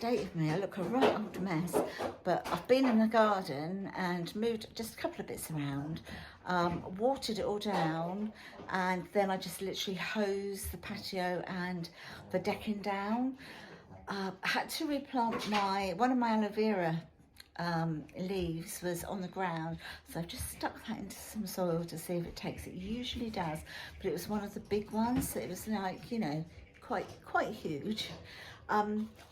state of me. I look a right old mess, but I've been in the garden and moved just a couple of bits around, watered it all down, and then I just literally hosed the patio and the decking down. I had to replant one of my aloe vera leaves was on the ground, so I've just stuck that into some soil to see if it takes. It usually does, but it was one of the big ones, so it was like, you know, quite huge.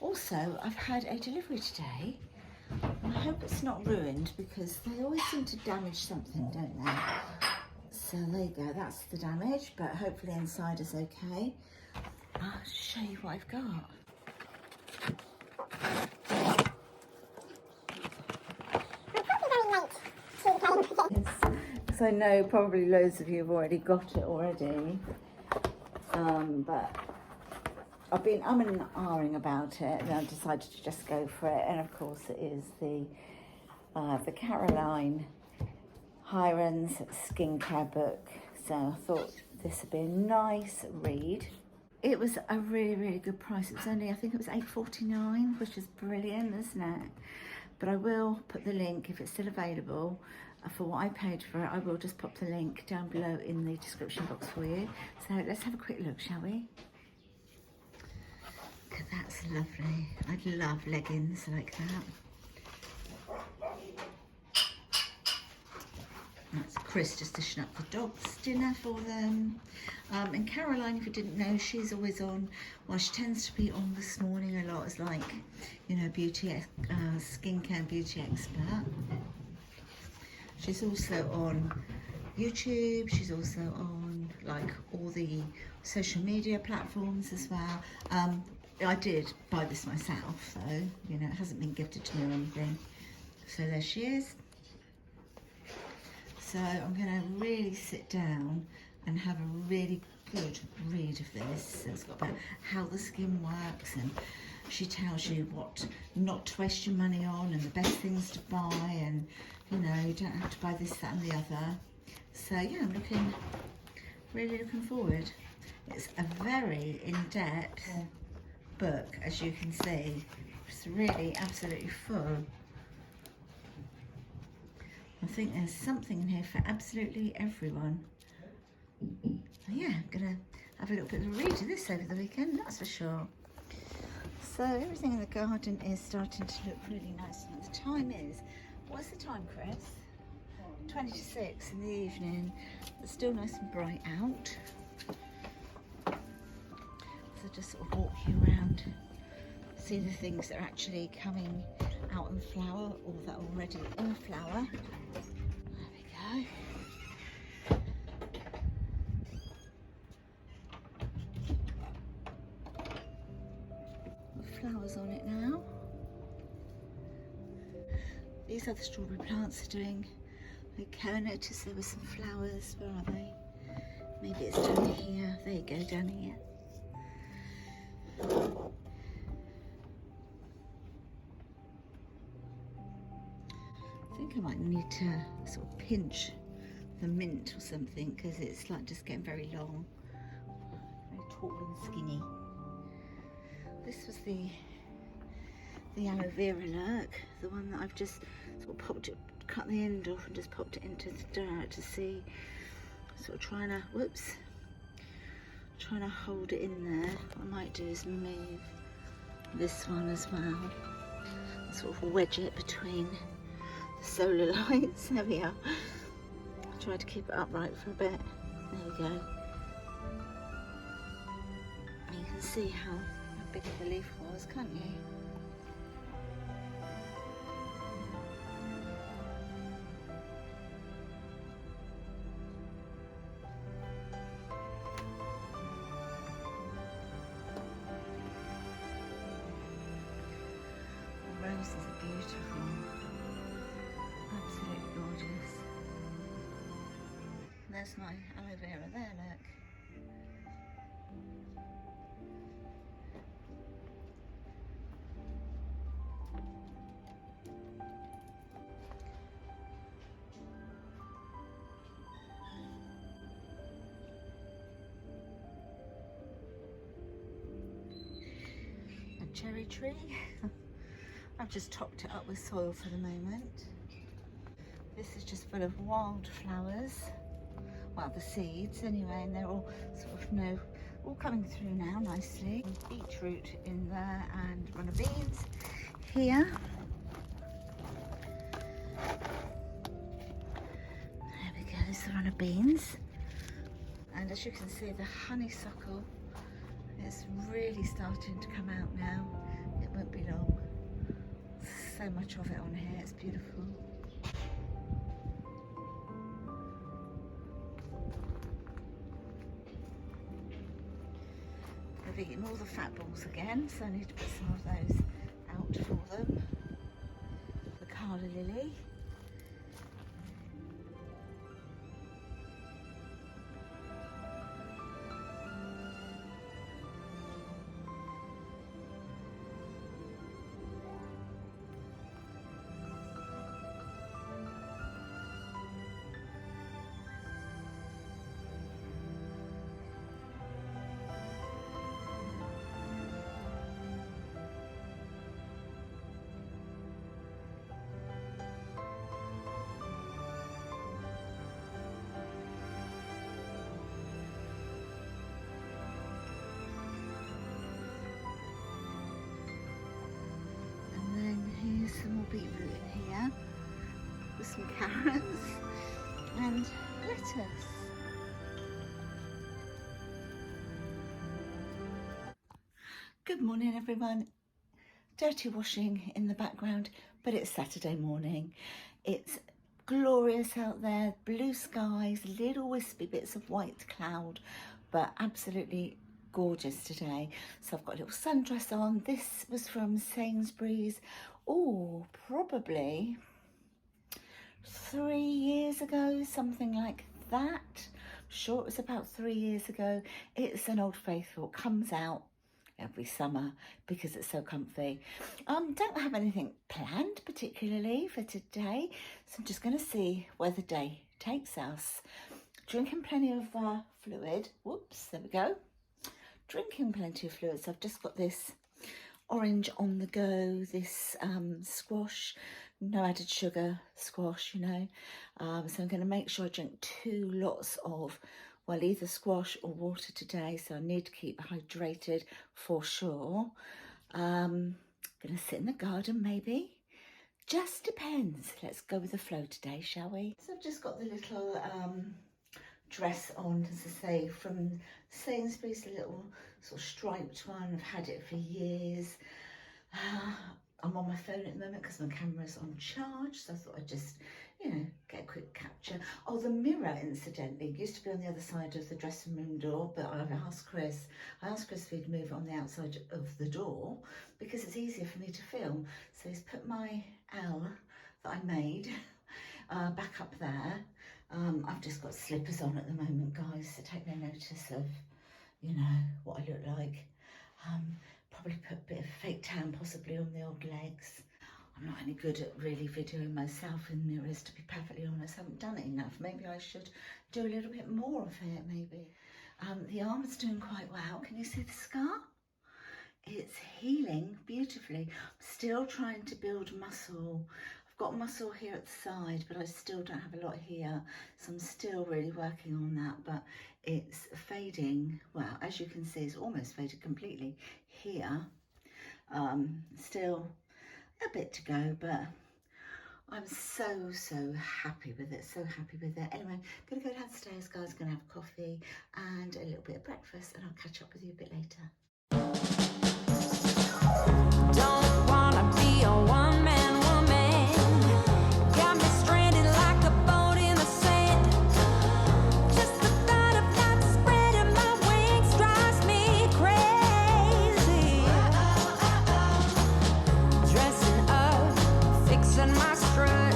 Also, I've had a delivery today. I hope it's not ruined, because they always seem to damage something, don't they? So there you go, that's the damage, but hopefully inside is okay. I'll show you what I've got. Because I know probably loads of you have already got it already, but I've been umming and ahhing about it, and I decided to just go for it. And of course it is the Caroline Hirons skincare book, so I thought this would be a nice read. It was a really good price. It was only, I think it was £8.49, which is brilliant, isn't it? But I will put the link, if it's still available, for what I paid for it. I will just pop the link down below in the description box for you. So let's have a quick look, shall we? Look, that's lovely. I love leggings like that. That's Chris just dishing up the dogs dinner for them. And Caroline, if you didn't know, she's always on, well, she tends to be on This Morning a lot as, like, you know, beauty, skincare and beauty expert. She's also on YouTube. She's also on, like, all the social media platforms as well. I did buy this myself, though, you know, it hasn't been gifted to me or anything. So there she is. So I'm going to really sit down and have a really good read of this. So it's got about how the skin works, and she tells you what not to waste your money on and the best things to buy, and you know, you don't have to buy this, that and the other. So yeah, I'm really looking forward. It's a very in-depth book, as you can see. It's really absolutely full. I think there's something in here for absolutely everyone. Yeah, I'm gonna have a little bit of a read of this over the weekend, that's for sure. So everything in the garden is starting to look really nice. And the time is, what's the time, Chris? 20 to 6 in the evening. It's still nice and bright out. So just sort of walk you around, see the things that are actually coming out in flower, or that are already in flower. There we go. Got flowers on it now. These other strawberry plants are doing okay. I noticed there were some flowers. Where are they? Maybe it's down here. There you go, down here. I think I might need to sort of pinch the mint or something, because it's like just getting very long, very tall and skinny. This was the aloe vera look, the one that I've just sort of cut the end off and just popped it into the dirt to see, sort of trying to hold it in there. What I might do is move this one as well, sort of wedge it between the solar lights. There we are. Try to keep it upright for a bit. There we go. And you can see how big the leaf was, can't you? The roses are beautiful. Absolutely gorgeous. And there's my aloe vera there, look. A cherry tree. I've just topped it up with soil for the moment. This is just full of wildflowers. Well, the seeds anyway, and they're all sort of, all coming through now nicely. Beetroot in there and runner beans here. There we go, there's the runner beans. And as you can see, the honeysuckle is really starting to come out now. It won't be long. So much of it on here, it's beautiful. They've eaten all the fat balls again, so I need to put some of those out for them. The calla lily. Some more beetroot in here with some carrots and lettuce. Good morning everyone. Dirty washing in the background, but it's Saturday morning. It's glorious out there, blue skies, little wispy bits of white cloud, but absolutely gorgeous today. So I've got a little sundress on. This was from Sainsbury's, oh, probably 3 years ago, something like that. I'm sure it was about 3 years ago. It's an old faithful, it comes out every summer because it's so comfy. Don't have anything planned particularly for today, so I'm just going to see where the day takes us. Drinking plenty of fluid. Whoops, there we go. Drinking plenty of fluids. I've just got this orange on the go, this squash, no added sugar squash, you know. So I'm going to make sure I drink 2 lots of, well, either squash or water today. So I need to keep hydrated for sure. Going to sit in the garden maybe. Just depends. Let's go with the flow today, shall we? So I've just got the little dress on, as I say, from Sainsbury's, a little sort of striped one. I've had it for years. I'm on my phone at the moment because my camera's on charge, so I thought I'd just, get a quick capture. Oh, the mirror, incidentally, used to be on the other side of the dressing room door, but I asked Chris if he'd move it on the outside of the door because it's easier for me to film. So he's put my L that I made back up there. I've just got slippers on at the moment, guys, so take no notice of, what I look like. Probably put a bit of fake tan possibly on the old legs. I'm not any good at really videoing myself in mirrors, to be perfectly honest. I haven't done it enough. Maybe I should do a little bit more of it, maybe. The arm's doing quite well. Can you see the scar? It's healing beautifully. I'm still trying to build muscle. I've got muscle here at the side, but I still don't have a lot here. So I'm still really working on that, but it's fading. Well, as you can see, it's almost faded completely here. Still a bit to go, but I'm so happy with it, so happy with it. Anyway, I'm gonna go downstairs, guys, gonna have a coffee and a little bit of breakfast, and I'll catch up with you a bit later. Don't wanna be a one-man woman. Got me stranded like a boat in the sand. Just the thought of not spreading my wings drives me crazy. Dressing up, fixing my strut.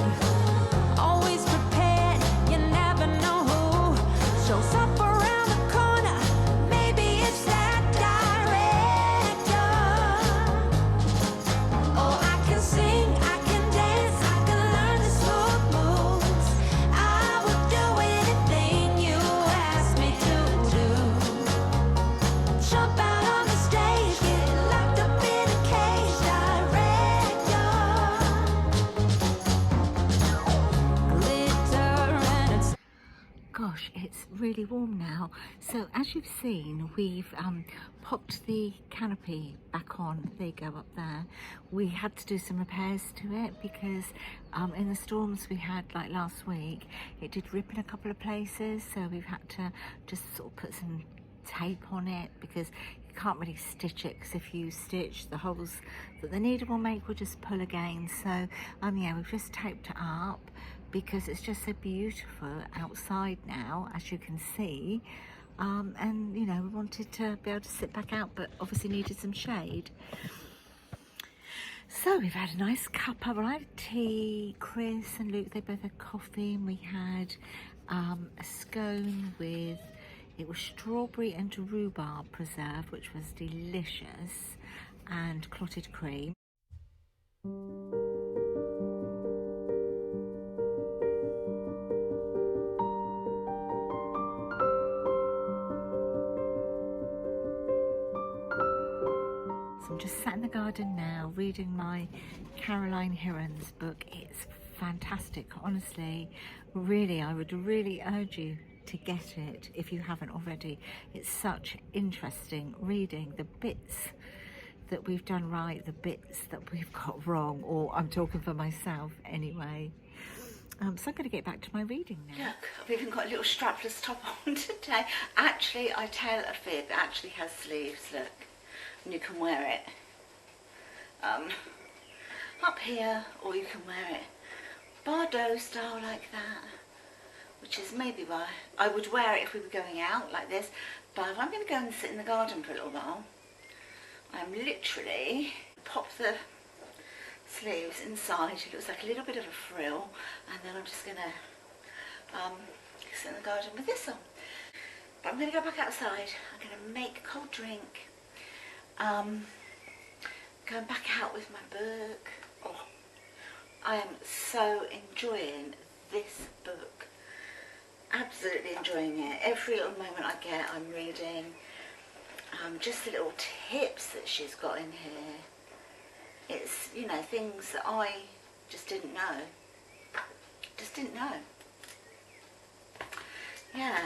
Always prepared, you never know who shows up around the corner. Maybe it's that guy really warm now. So as you've seen, we've popped the canopy back on. There you go, up there. We had to do some repairs to it because in the storms we had like last week, it did rip in a couple of places, so we've had to just sort of put some tape on it because you can't really stitch it, because if you stitch, the holes that the needle will make will just pull again. So yeah, we've just taped it up because it's just so beautiful outside now, as you can see, and you know, we wanted to be able to sit back out, but obviously needed some shade. So we've had a nice cuppa. Well, I had tea. Chris and Luke, they both had coffee, and we had a scone with, it was strawberry and rhubarb preserve, which was delicious, and clotted cream. So I'm just sat in the garden now reading my Hirons book. It's fantastic, honestly. Really, I would really urge you to get it if you haven't already. It's such interesting reading, the bits that we've done right, the bits that we've got wrong, or I'm talking for myself anyway. So I'm going to get back to my reading now. Look, I've even got a little strapless top on today. Actually, I tell a fib, it actually has sleeves, look. And you can wear it up here, or you can wear it Bordeaux style like that, which is maybe why I would wear it if we were going out like this. But I'm going to go and sit in the garden for a little while. I'm literally pop the sleeves inside. It looks like a little bit of a frill, and then I'm just going to sit in the garden with this on. But I'm going to go back outside. I'm going to make a cold drink. Going back out with my book. Oh, I am so enjoying this book. Absolutely enjoying it. Every little moment I get, I'm reading. Just the little tips that she's got in here. It's, you know, things that I just didn't know. Yeah.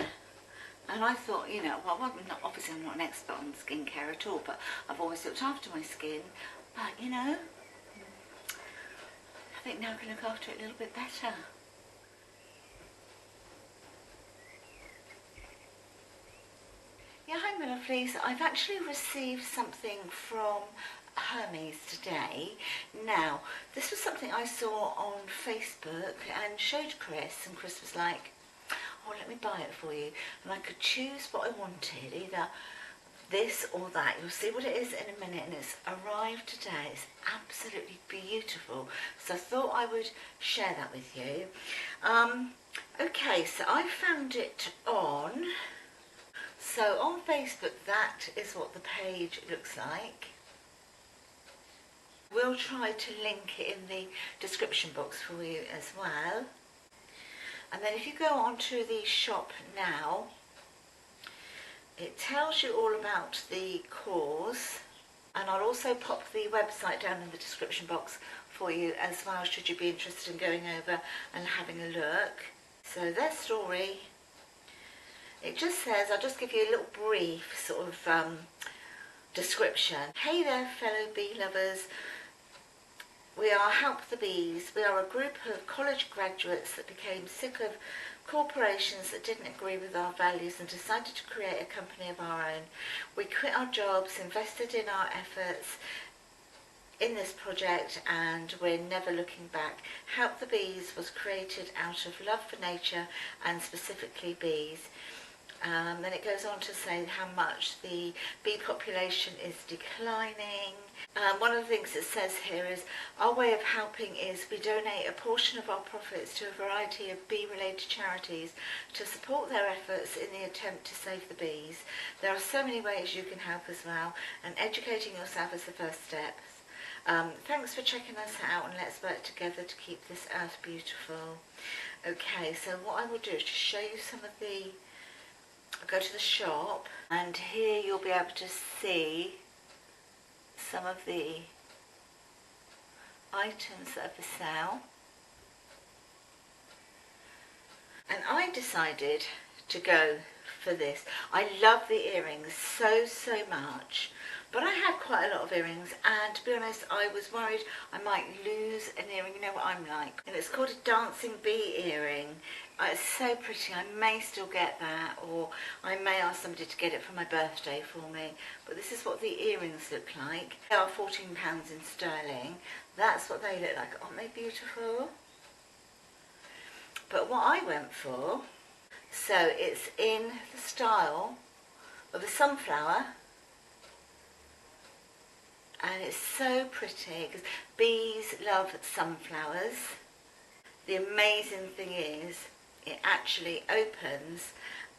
And I thought, you know, well, obviously I'm not an expert on skincare at all, but I've always looked after my skin. But, you know, I think now I can look after it a little bit better. Yeah, hi my lovelies. I've actually received something from Hermes today. Now, this was something I saw on Facebook and showed Chris, and Chris was like, oh, let me buy it for you. And I could choose what I wanted, either this or that. You'll see what it is in a minute, and it's arrived today. It's absolutely beautiful. So I thought I would share that with you. Okay, so I found it on... So on Facebook, that is what the page looks like. We'll try to link it in the description box for you as well. And then if you go on to the shop now, it tells you all about the chores, and I'll also pop the website down in the description box for you as well, should you be interested in going over and having a look. So their story, it just says, I'll just give you a little brief sort of description. Hey there fellow bee lovers. We are Help the Bees. We are a group of college graduates that became sick of corporations that didn't agree with our values and decided to create a company of our own. We quit our jobs, invested in our efforts in this project, and we're never looking back. Help the Bees was created out of love for nature and specifically bees. Then it goes on to say how much the bee population is declining. One of the things it says here is, our way of helping is we donate a portion of our profits to a variety of bee-related charities to support their efforts in the attempt to save the bees. There are so many ways you can help as well, and educating yourself is the first step. Thanks for checking us out, and let's work together to keep this earth beautiful. Okay, so what I will do is just show you some of the... I'll go to the shop, and here you'll be able to see some of the items that are for sale. And I decided to go for this. I love the earrings so much, but I had quite a lot of earrings, and to be honest, I was worried I might lose an earring. You know what I'm like. And it's called a dancing bee earring. It's so pretty. I may still get that, or I may ask somebody to get it for my birthday for me. But this is what the earrings look like. They are £14 in sterling. That's what they look like. Aren't they beautiful? But what I went for, so it's in the style of a sunflower, and it's so pretty because bees love sunflowers. The amazing thing is it actually opens,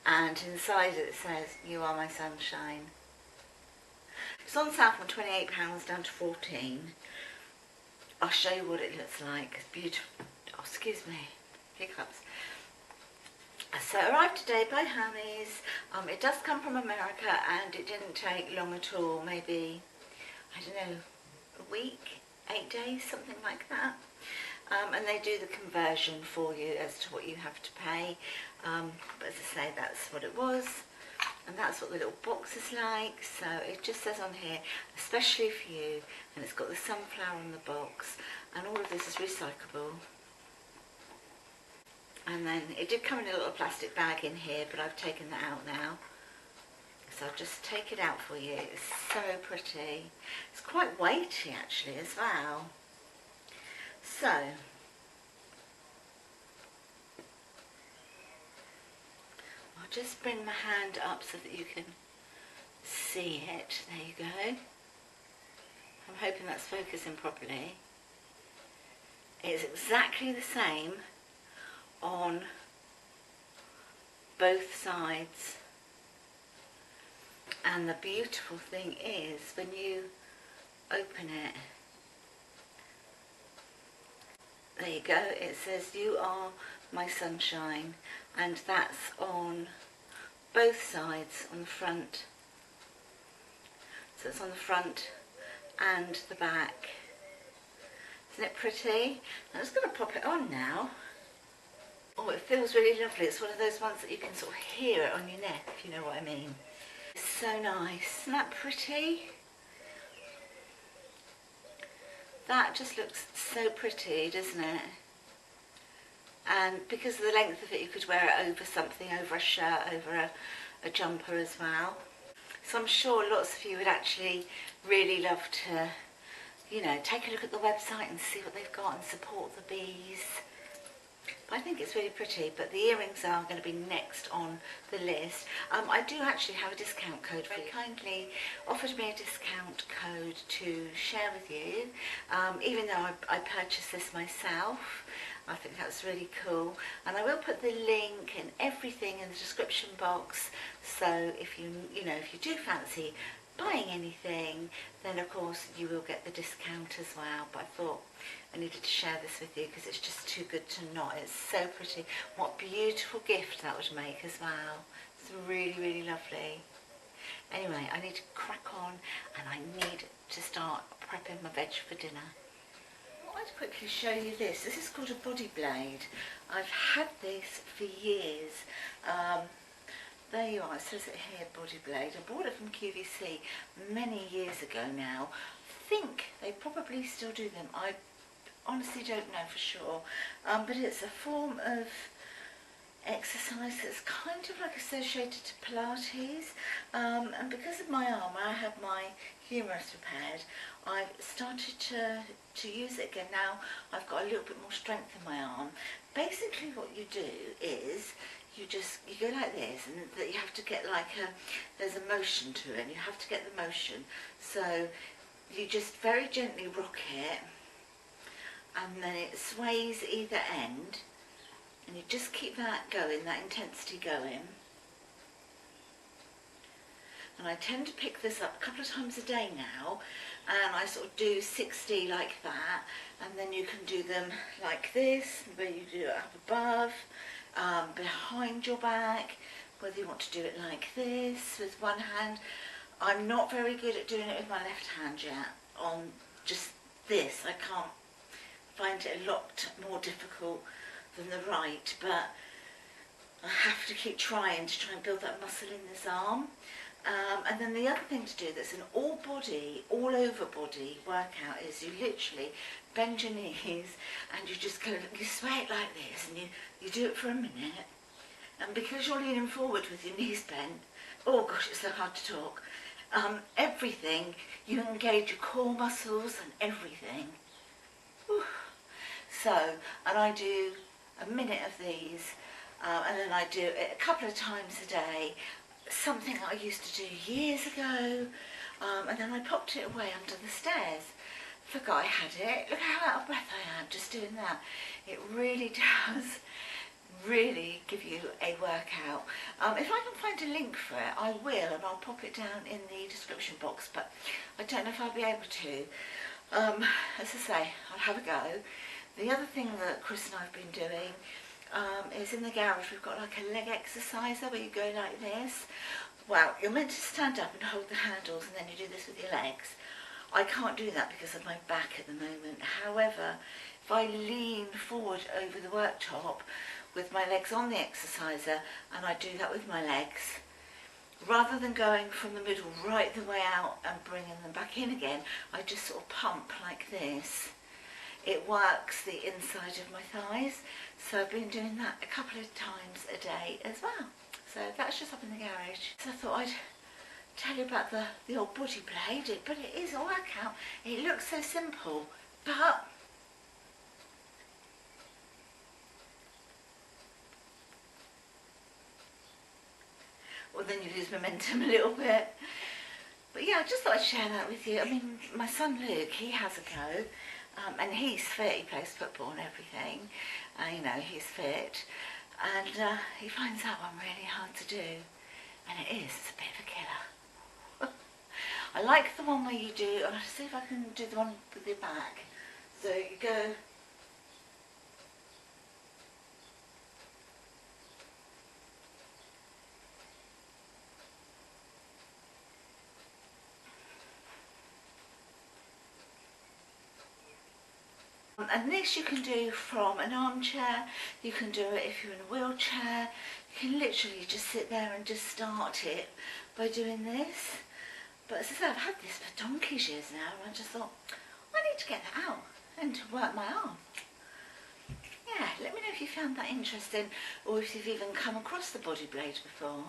and inside it says, "You are my sunshine." It's on sale from £28 down to 14. I'll show you what it looks like. It's beautiful. Oh, excuse me, hiccups. So it arrived today by Hermes. It does come from America, and it didn't take long at all. Maybe, I don't know, a week, 8 days, something like that. And they do the conversion for you as to what you have to pay. But as I say, that's what it was. And that's what the little box is like. So it just says on here, especially for you. And it's got the sunflower in the box. And all of this is recyclable. And then it did come in a little plastic bag in here, but I've taken that out now. So I'll just take it out for you. It's so pretty. It's quite weighty actually as well. So, I'll just bring my hand up so that you can see it. There you go. I'm hoping that's focusing properly. It's exactly the same on both sides, and the beautiful thing is when you open it, there you go, it says "You are my sunshine," and that's on both sides, on the front. So it's on the front and the back. Isn't it pretty? I'm just going to pop it on now. Oh, it feels really lovely. It's one of those ones that you can sort of hear it on your neck, if you know what I mean. It's so nice. Isn't that pretty? That just looks so pretty, doesn't it? And because of the length of it, you could wear it over something, over a shirt, over a jumper as well. So I'm sure lots of you would actually really love to, you know, take a look at the website and see what they've got and support the bees. I think it's really pretty, but the earrings are going to be next on the list. I do actually have a discount code for you. Very kindly offered me a discount code to share with you, even though I purchased this myself. I think that's really cool, and I will put the link and everything in the description box. So if you do fancy buying anything, then of course you will get the discount as well. But I thought I needed to share this with you because it's just too good to not. It's so pretty. What beautiful gift that would make as well. It's really lovely. Anyway, I need to crack on, and I need to start prepping my veg for dinner. I'd quickly show you this. This is called a body blade. I've had this for years. There you are, it says it here, body blade. I bought it from QVC many years ago now. I think they probably still do them. I honestly don't know for sure. But it's a form of exercise that's kind of like associated to Pilates. And because of my arm, I had my humerus repaired, I've started to use it again. Now I've got a little bit more strength in my arm. Basically what you do is you go like this, and that you have to get like there's a motion to it, and you have to get the motion. So you just very gently rock it, and then it sways either end, and you just keep that going, that intensity going. And I tend to pick this up a couple of times a day now, and I sort of do 60 like that, and then you can do them like this, where you do it up above, behind your back, whether you want to do it like this with one hand. I'm not very good at doing it with my left hand yet, on just this. I can't find it a lot more difficult than the right, but I have to keep trying to try and build that muscle in this arm. And then the other thing to do that's an all body, all over body workout is you literally bend your knees and you just go, you sway it like this, and you do it for a minute. And because you're leaning forward with your knees bent, oh gosh, it's so hard to talk. Everything, you engage your core muscles and everything. Whew. So, and I do a minute of these, and then I do it a couple of times a day. Something I used to do years ago, and then I popped it away under the stairs. Forgot I had it. Look how out of breath I am just doing that. It really does really give you a workout. If I can find a link for it, I will, and I'll pop it down in the description box, but I don't know if I'll be able to. As I say, I'll have a go. The other thing that Chris and I have been doing is in the garage we've got like a leg exerciser where you go like this. Well, you're meant to stand up and hold the handles and then you do this with your legs. I can't do that because of my back at the moment. However, if I lean forward over the worktop with my legs on the exerciser and I do that with my legs, rather than going from the middle right the way out and bringing them back in again, I just sort of pump like this. It works the inside of my thighs, so I've been doing that a couple of times a day as well. So that's just up in the garage. So I thought I'd tell you about the old body blade, but it is a workout. It looks so simple, but well, then you lose momentum a little bit. But yeah, I just thought I'd share that with you. I mean, my son Luke, he has a go. And he's fit, he plays football and everything, you know, he's fit, and he finds that one really hard to do, and it's a bit of a killer. I like the one where you do, I'll see if I can do the one with your back, so you go, and this you can do from an armchair, you can do it if you're in a wheelchair, you can literally just sit there and just start it by doing this. But as I said, I've had this for donkey's years now, and I just thought, I need to get that out and to work my arm. Yeah, let me know if you found that interesting, or if you've even come across the body blade before.